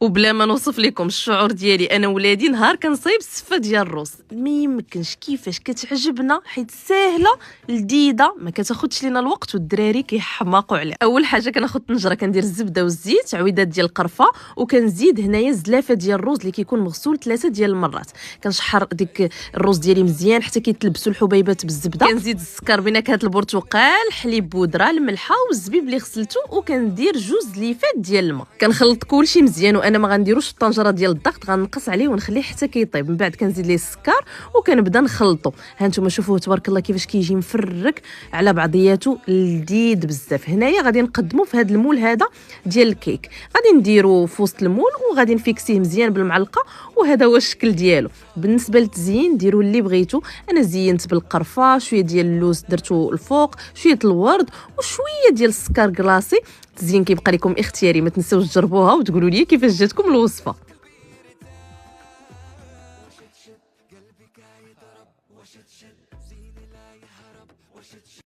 وبلا ما نوصف لكم الشعور ديالي انا ولادي نهار كنصايب السفه ديال الروز. ما يمكنش كيفاش كتعجبنا، حيت ساهله لذيذه ما كتاخذش لينا الوقت والدراري كيحماقوا عليها. اول حاجه كناخذ طنجره كندير الزبده والزيت، عويدات ديال القرفه، وكنزيد هنايا زلافه ديال الروز اللي كيكون مغسول 3 ديال المرات. كنشحر ديك الروز ديالي مزيان حتى كيتلبسوا الحبيبات بالزبده. كنزيد السكر بنكهه البرتقال، حليب بودره، الملحه والزبيب اللي غسلته، وكندير 2 ليفات ديال الماء. كنخلط كلشي مزيان، وانا ما غنديروش الطنجره ديال الضغط، غنقص عليه ونخليه حتى كيطيب. من بعد كنزيد ليه السكر وكنبدا نخلطو. ها نتوما شوفوه تبارك الله كيفاش كيجي مفرك على بعضياته، لذيذ بزاف. هنايا غادي نقدمو في هذا المول هذا ديال الكيك، غادي نديرو في وسط المول وغادي نفيكسيه مزيان بالمعلقه، وهذا هو الشكل ديالو. بالنسبه للتزيين ديروا اللي بغيتو، انا زينت بالقرفه، شويه ديال اللوز درتو الفوق، شويه الورد وشويه ديال السكر كلاصي. التزيين كيبقى لكم اختياري، ما تنساوش تجربوها وتقولوا لي كيفاش جاتكم الوصفه.